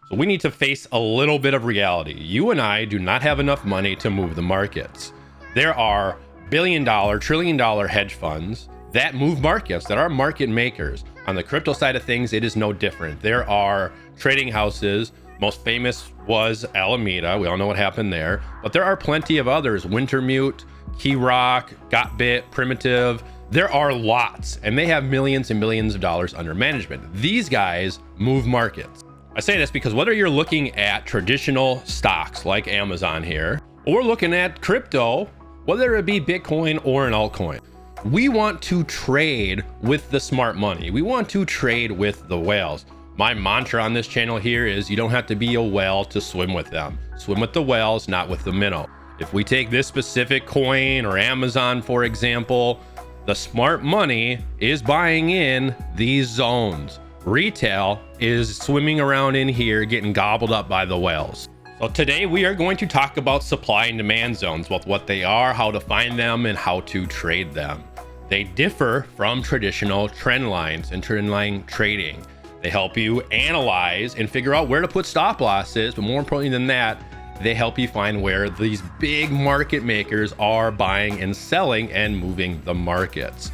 So we need to face a little bit of reality. You and I do not have enough money to move the markets. There are billion-dollar, trillion-dollar hedge funds that move markets, that are market makers. On the crypto side of things, it is no different. There are trading houses. Most famous was Alameda. We all know what happened there. But there are plenty of others. Wintermute, Key Rock, Gotbit, Primitive. There are lots, and they have millions and millions of dollars under management. These guys move markets. I say this because whether you're looking at traditional stocks like Amazon here, or looking at crypto, whether it be Bitcoin or an altcoin, we want to trade with the smart money. We want to trade with the whales. My mantra on this channel here is you don't have to be a whale to swim with them. Swim with the whales, not with the minnow. If we take this specific coin or Amazon, for example, the smart money is buying in these zones. Retail is swimming around in here getting gobbled up by the whales. So today we are going to talk about supply and demand zones, both what they are, how to find them, and how to trade them. They differ from traditional trend lines and trend line trading. They help you analyze and figure out where to put stop losses, but more importantly than that, they help you find where these big market makers are buying and selling and moving the markets.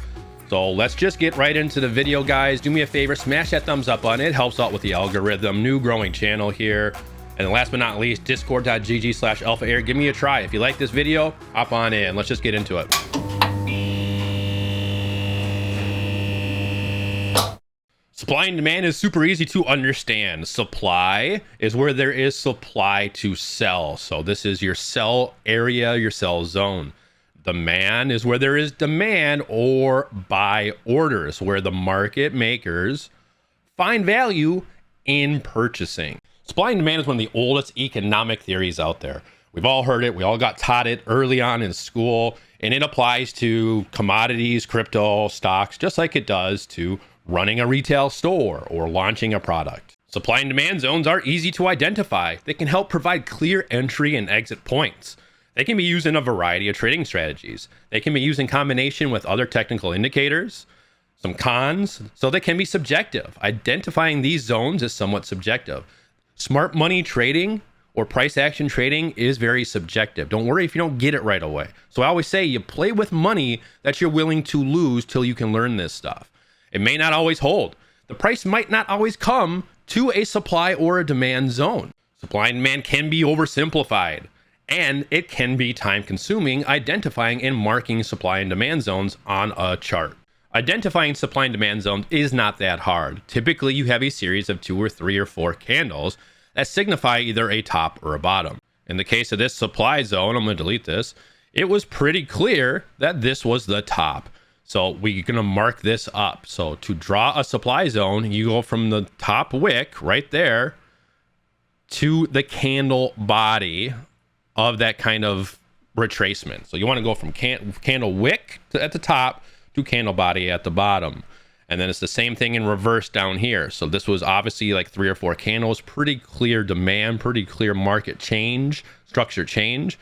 So let's just get right into the video, guys. Do me a favor, smash that thumbs up button. It helps out with the algorithm. New growing channel here. And last but not least, discord.gg/alpha-aere. Give me a try. If you like this video, hop on in. Let's just get into it. Supply and demand is super easy to understand. Supply is where there is supply to sell. So this is your sell area, your sell zone. Demand is where there is demand or buy orders, where the market makers find value in purchasing. Supply and demand is one of the oldest economic theories out there. We've all heard it. We all got taught it early on in school, and it applies to commodities, crypto, stocks, just like it does to running a retail store or launching a product. Supply and demand zones are easy to identify. They can help provide clear entry and exit points. They can be used in a variety of trading strategies. They can be used in combination with other technical indicators, some cons, so they can be subjective. Identifying these zones is somewhat subjective. Smart money trading or price action trading is very subjective. Don't worry if you don't get it right away. So I always say you play with money that you're willing to lose till you can learn this stuff. It may not always hold. The price might not always come to a supply or a demand zone. Supply and demand can be oversimplified, and it can be time consuming identifying and marking supply and demand zones on a chart. Identifying supply and demand zones is not that hard. Typically, you have a series of 2 or 3 or 4 candles that signify either a top or a bottom. In the case of this supply zone, I'm going to delete this. It was pretty clear that this was the top. So we're going to mark this up. So to draw a supply zone, you go from the top wick right there to the candle body of that kind of retracement. So you want to go from candle wick at the top to candle body at the bottom. And then it's the same thing in reverse down here. So this was obviously like 3 or 4 candles, pretty clear demand, pretty clear market change, structure change.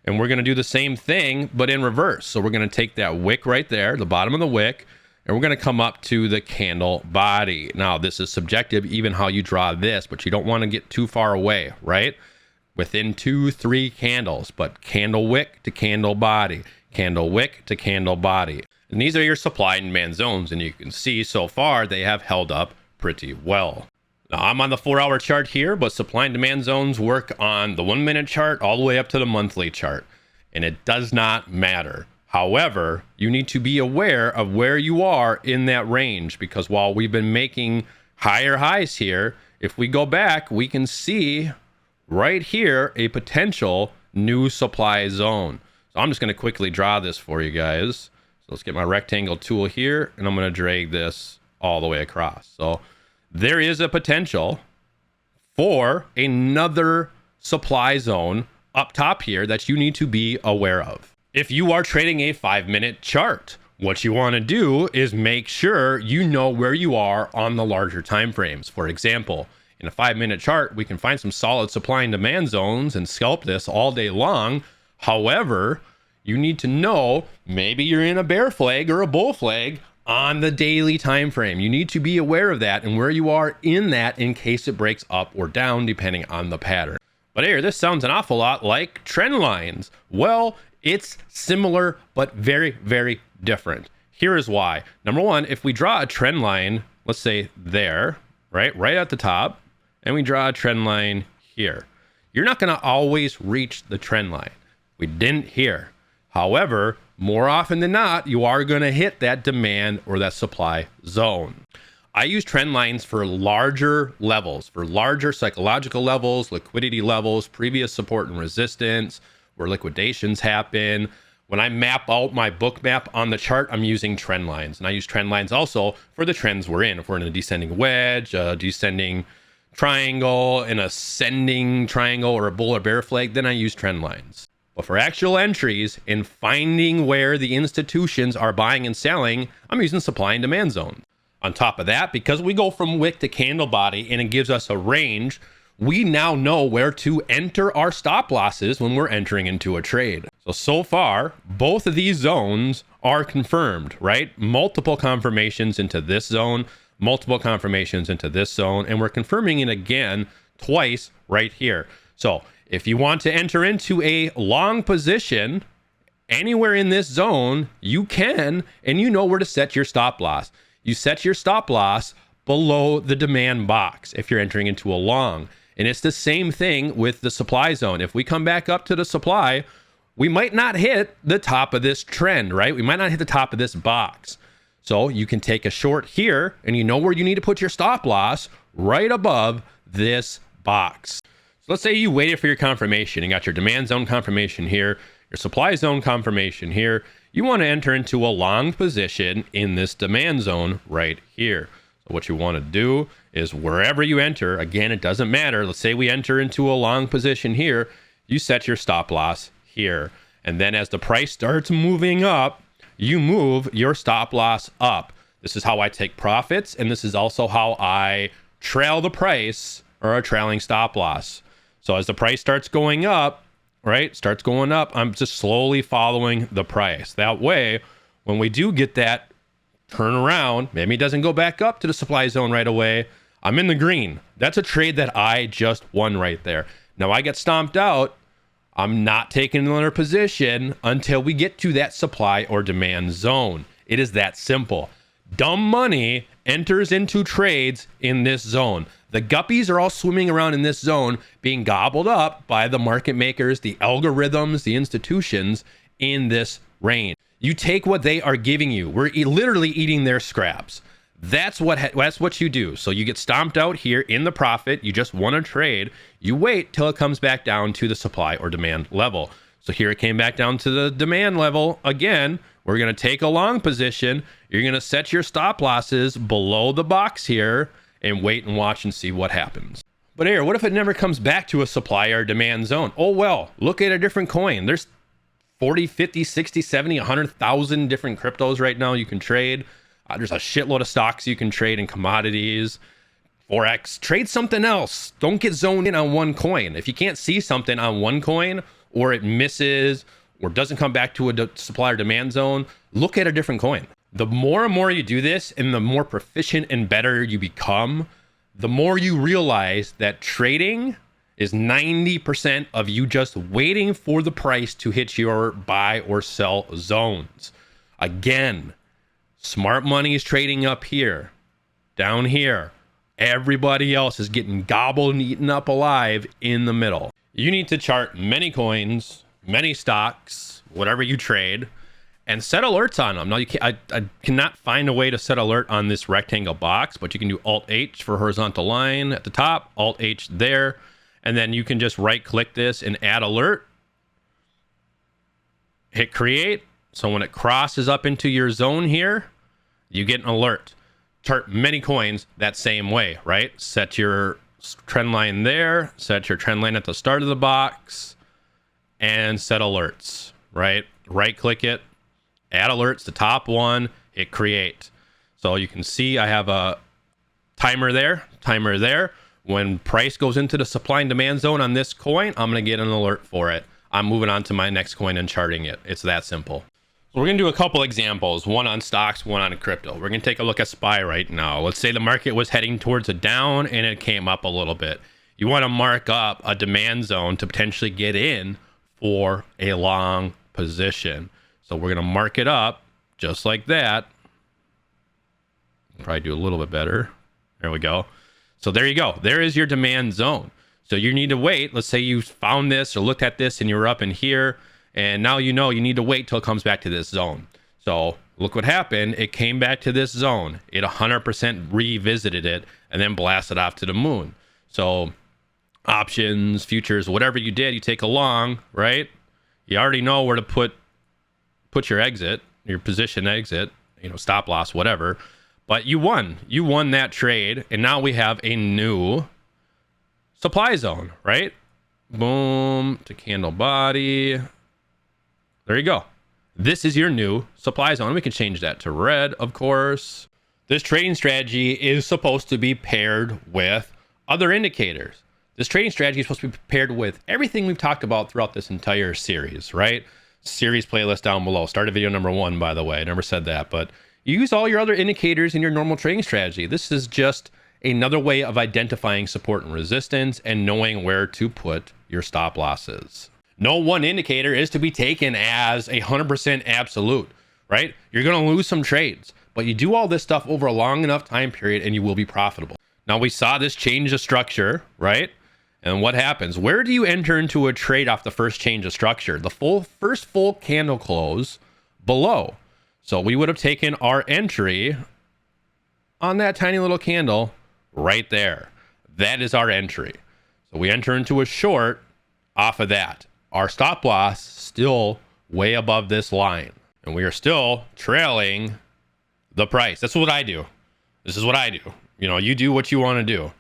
And we're going to do the same thing, but in reverse. So we're going to take that wick right there, the bottom of the wick, and we're going to come up to the candle body. Now, this is subjective, even how you draw this, but you don't want to get too far away, right? Within 2, 3 candles, but candle wick to candle body, candle wick to candle body. And these are your supply and demand zones. And you can see so far they have held up pretty well. Now, I'm on the 4-hour chart here, but supply and demand zones work on the 1-minute chart all the way up to the monthly chart. And it does not matter. However, you need to be aware of where you are in that range, because while we've been making higher highs here, if we go back, we can see right here a potential new supply zone. So I'm just going to quickly draw this for you guys. So let's get my rectangle tool here, and I'm going to drag this all the way across. So there is a potential for another supply zone up top here that you need to be aware of. If you are trading a 5-minute chart, what you want to do is make sure you know where you are on the larger time frames. For example, in a 5-minute chart, we can find some solid supply and demand zones and scalp this all day long. However, you need to know maybe you're in a bear flag or a bull flag on the daily time frame. You need to be aware of that and where you are in that in case it breaks up or down depending on the pattern. But here, this sounds an awful lot like trend lines. Well, it's similar but very, very different. Here is why. Number one, if we draw a trend line, let's say there, right at the top, and we draw a trend line here, you're not going to always reach the trend line. We didn't here. However, more often than not, you are going to hit that demand or that supply zone. I use trend lines for larger levels, for larger psychological levels, liquidity levels, previous support and resistance, where liquidations happen. When I map out my book map on the chart, I'm using trend lines. And I use trend lines also for the trends we're in. If we're in a descending wedge, a descending triangle, an ascending triangle, or a bull or bear flag, then I use trend lines. But for actual entries and finding where the institutions are buying and selling, I'm using supply and demand zones. On top of that, because we go from wick to candle body and it gives us a range, we now know where to enter our stop losses when we're entering into a trade. So far, both of these zones are confirmed, right? Multiple confirmations into this zone, multiple confirmations into this zone, and we're confirming it again twice right here. So if you want to enter into a long position anywhere in this zone, you can, and you know where to set your stop loss. You set your stop loss below the demand box if you're entering into a long. And it's the same thing with the supply zone. If we come back up to the supply, we might not hit the top of this trend, right? We might not hit the top of this box. So you can take a short here, and you know where you need to put your stop loss right above this box. So let's say you waited for your confirmation. You got your demand zone confirmation here, your supply zone confirmation here. You want to enter into a long position in this demand zone right here. So what you want to do is wherever you enter, again, it doesn't matter. Let's say we enter into a long position here, you set your stop loss here. And then as the price starts moving up, you move your stop loss up. This is how I take profits, and this is also how I trail the price or a trailing stop loss. So as the price starts going up, right, I'm just slowly following the price. That way, when we do get that turn around, maybe it doesn't go back up to the supply zone right away, I'm in the green. That's a trade that I just won right there. Now I get stomped out. I'm not taking another position until we get to that supply or demand zone. It is that simple. Dumb money enters into trades in this zone. The guppies are all swimming around in this zone, being gobbled up by the market makers, the algorithms, the institutions in this range. You take what they are giving you. We're literally eating their scraps. That's what you do. So you get stomped out here in the profit. You just won a trade. You wait till it comes back down to the supply or demand level. So here it came back down to the demand level again. We're going to take a long position. You're going to set your stop losses below the box here and wait and watch and see what happens. But here, what if it never comes back to a supply or demand zone? Oh, well, look at a different coin. There's 40, 50, 60, 70, 100,000 different cryptos right now you can trade. There's a shitload of stocks you can trade in commodities, Forex. Trade something else. Don't get zoned in on one coin. If you can't see something on one coin, or it misses, or doesn't come back to a supply or demand zone, look at a different coin. The more and more you do this, and the more proficient and better you become, the more you realize that trading is 90% of you just waiting for the price to hit your buy or sell zones. Again, smart money is trading up here, down here. Everybody else is getting gobbled and eaten up alive in the middle. You need to chart many coins, many stocks, whatever you trade, and set alerts on them. Now, I cannot find a way to set alert on this rectangle box, but you can do Alt-H for horizontal line at the top, Alt-H there, and then you can just right-click this and add alert. Hit create. So when it crosses up into your zone here, you get an alert. Chart many coins that same way, right? Set your trend line there, set your trend line at the start of the box, and set alerts, right? Right-click it. Add alerts, the top one, hit create. So you can see I have a timer there. When price goes into the supply and demand zone on this coin, I'm going to get an alert for it. I'm moving on to my next coin and charting it. It's that simple. So we're going to do a couple examples, one on stocks, one on crypto. We're going to take a look at SPY right now. Let's say the market was heading towards a down and it came up a little bit. You want to mark up a demand zone to potentially get in for a long position. So we're going to mark it up just like that. Probably do a little bit better. There we go. So there you go. There is your demand zone. So you need to wait. Let's say you found this or looked at this and you were up in here. And now you know you need to wait till it comes back to this zone. So look what happened. It came back to this zone. It 100% revisited it and then blasted off to the moon. So options, futures, whatever you did, you take a long, right? You already know where to put your exit, your position exit, stop loss, whatever. But you won. You won that trade. And now we have a new supply zone, right? Boom to candle body. There you go. This is your new supply zone. We can change that to red, of course. This trading strategy is supposed to be paired with other indicators. This trading strategy is supposed to be paired with everything we've talked about throughout this entire series, right? Series playlist down below. Started video number 1, by the way. I never said that, but you use all your other indicators in your normal trading strategy. This is just another way of identifying support and resistance and knowing where to put your stop losses. No one indicator is to be taken as 100% absolute, right? You're going to lose some trades, but you do all this stuff over a long enough time period and you will be profitable. Now we saw this change of structure, right? And what happens? Where do you enter into a trade off the first change of structure? The first full candle close below. So we would have taken our entry on that tiny little candle right there. That is our entry. So we enter into a short off of that. Our stop loss still way above this line. And we are still trailing the price. That's what I do. This is what I do. You do what you want to do.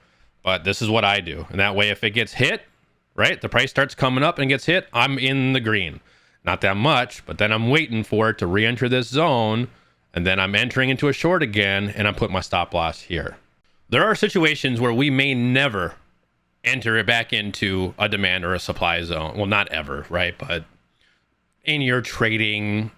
But this is what I do. And that way, if it gets hit, right, the price starts coming up and gets hit, I'm in the green. Not that much, but then I'm waiting for it to re-enter this zone. And then I'm entering into a short again, and I'm putting my stop loss here. There are situations where we may never enter it back into a demand or a supply zone. Well, not ever, right? But in your trading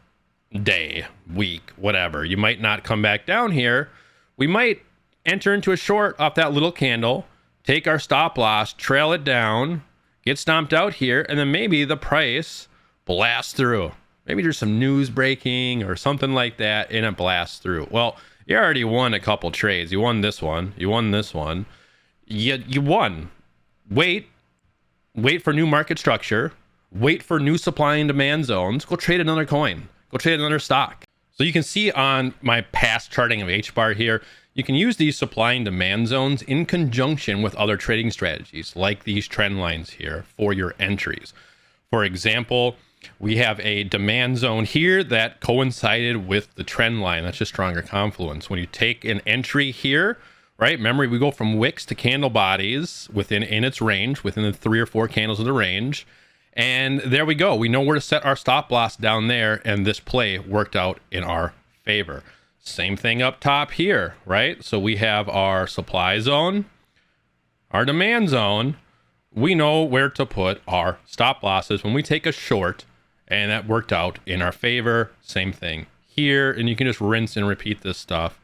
day, week, whatever, you might not come back down here. We might enter into a short off that little candle, take our stop loss, trail it down, get stomped out here, and then maybe the price blasts through. Maybe there's some news breaking or something like that, and it blasts through. Well, you already won a couple trades. You won this one. You won this one. You won. Wait for new market structure, wait for new supply and demand zones, go trade another coin, go trade another stock. So you can see on my past charting of HBAR here, you can use these supply and demand zones in conjunction with other trading strategies like these trend lines here for your entries. For example, we have a demand zone here that coincided with the trend line. That's just stronger confluence. When you take an entry here, right? Remember, we go from wicks to candle bodies within its range, within the 3 or 4 candles of the range. And there we go. We know where to set our stop loss down there. And this play worked out in our favor. Same thing up top here, right? So we have our supply zone, our demand zone. We know where to put our stop losses when we take a short. And that worked out in our favor. Same thing here. And you can just rinse and repeat this stuff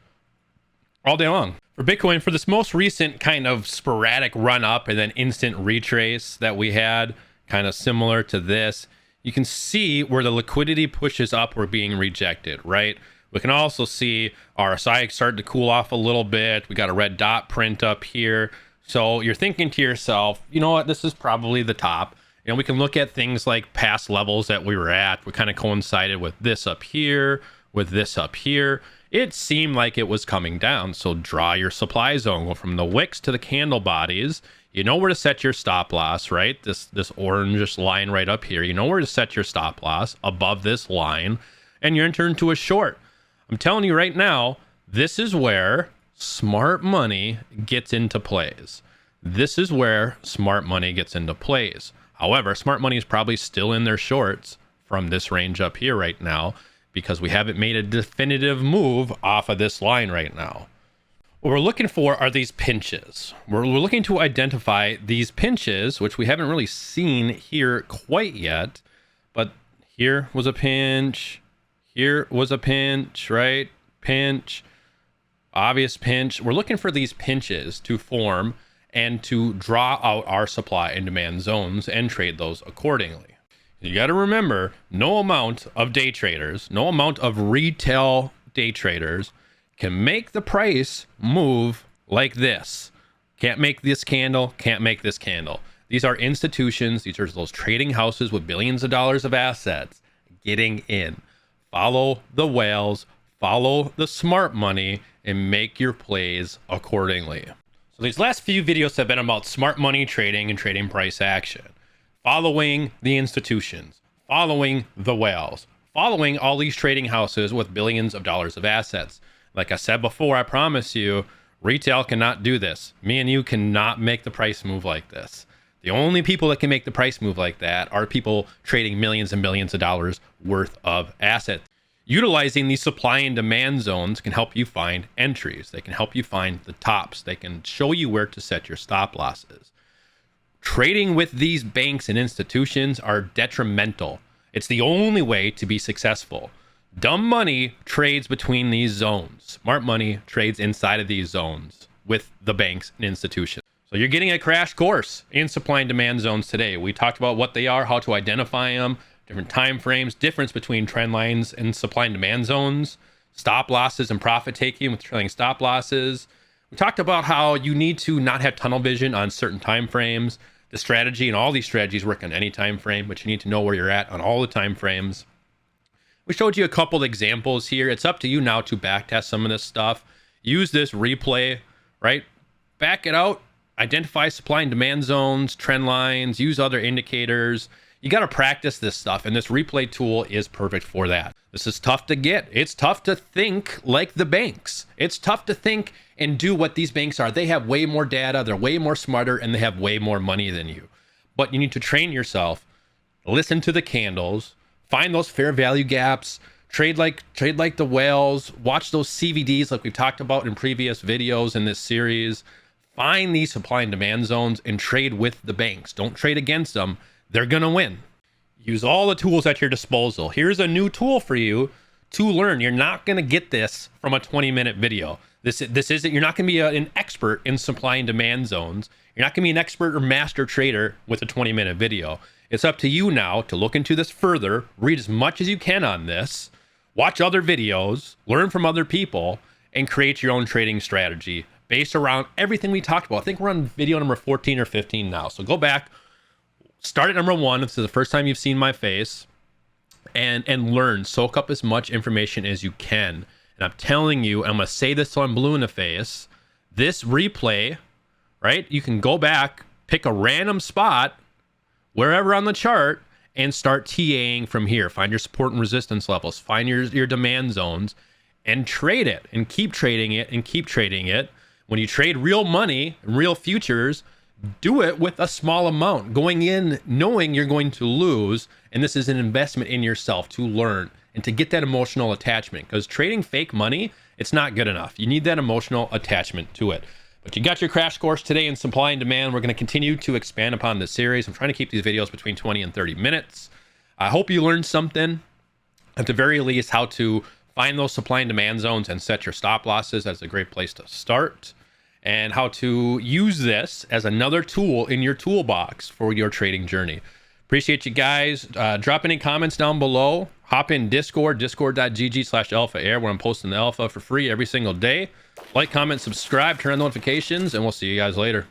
all day long. For Bitcoin, for this most recent kind of sporadic run up and then instant retrace that we had, kind of similar to this, you can see where the liquidity pushes up were being rejected, right? We can also see RSI started to cool off a little bit. We got a red dot print up here. So you're thinking to yourself, you know what, this is probably the top. And we can look at things like past levels that we were at. We kind of coincided with this up here, with this up here. It seemed like it was coming down. So draw your supply zone, go from the wicks to the candle bodies. You know where to set your stop loss, right? This orangish line right up here. You know where to set your stop loss above this line, and you're entering into a short. I'm telling you right now, this is where smart money gets into plays. This is where smart money gets into plays. However, smart money is probably still in their shorts from this range up here right now, because we haven't made a definitive move off of this line right now. What we're looking for are these pinches. We're looking to identify these pinches, which we haven't really seen here quite yet, but here was a pinch, Here was a pinch, right? Pinch, obvious pinch. We're looking for these pinches to form and to draw out our supply and demand zones and trade those accordingly. You got to remember, no amount of day traders, no amount of retail day traders can make the price move like this. Can't make this candle, can't make this candle. These are institutions, these are those trading houses with billions of dollars of assets getting in. Follow the whales, follow the smart money, and make your plays accordingly. So these last few videos have been about smart money trading and trading price action. Following the institutions, following the whales, following all these trading houses with billions of dollars of assets. Like I said before, I promise you, retail cannot do this. Me and you cannot make the price move like this. The only people that can make the price move like that are people trading millions and millions of dollars worth of assets. Utilizing these supply and demand zones can help you find entries. They can help you find the tops. They can show you where to set your stop losses. Trading with these banks and institutions are detrimental. It's the only way to be successful. Dumb money trades between these zones. Smart money trades inside of these zones with the banks and institutions. So you're getting a crash course in supply and demand zones today. We talked about what they are, how to identify them, different time frames, difference between trend lines and supply and demand zones, stop losses and profit taking with trailing stop losses. We talked about how you need to not have tunnel vision on certain time frames. The strategy and all these strategies work on any time frame, but you need to know where you're at on all the time frames. We showed you a couple examples here. It's up to you now to backtest some of this stuff. Use this replay, right? Back it out. Identify supply and demand zones, trend lines, use other indicators. You got to practice this stuff, and this replay tool is perfect for that. This is tough to get. It's tough to think like the banks. It's tough to think and do what these banks are. They have way more data, they're way more smarter, and they have way more money than you. But you need to train yourself, listen to the candles, find those fair value gaps, trade like the whales, watch those CVDs like we've talked about in previous videos in this series. Find these supply and demand zones and trade with the banks. Don't trade against them. They're going to win. Use all the tools at your disposal. Here's a new tool for you to learn. You're not going to get this from a 20-minute video. This isn't, you're not going to be an expert in supply and demand zones. You're not going to be an expert or master trader with a 20-minute video. It's up to you now to look into this further, read as much as you can on this, watch other videos, learn from other people, and create your own trading strategy based around everything we talked about. I think we're on video number 14 or 15 now. So go back, start at number 1. This is the first time you've seen my face, and learn, soak up as much information as you can. And I'm telling you, I'm going to say this till I'm blue in the face, this replay, right? You can go back, pick a random spot, wherever on the chart, and start TAing from here. Find your support and resistance levels, find your demand zones, and trade it, and keep trading it, and keep trading it. When you trade real money, real futures, do it with a small amount, going in knowing you're going to lose, and this is an investment in yourself to learn and to get that emotional attachment, because trading fake money, it's not good enough. You need that emotional attachment to it. But you got your crash course today in supply and demand. We're going to continue to expand upon this series. I'm trying to keep these videos between 20 and 30 minutes. I hope you learned something, at the very least, how to find those supply and demand zones and set your stop losses. That's a great place to start. And how to use this as another tool in your toolbox for your trading journey. Appreciate you guys. Drop any comments down below. Hop in Discord, discord.gg/alpha-air, where I'm posting the alpha for free every single day. Like, comment, subscribe, turn on notifications, and we'll see you guys later.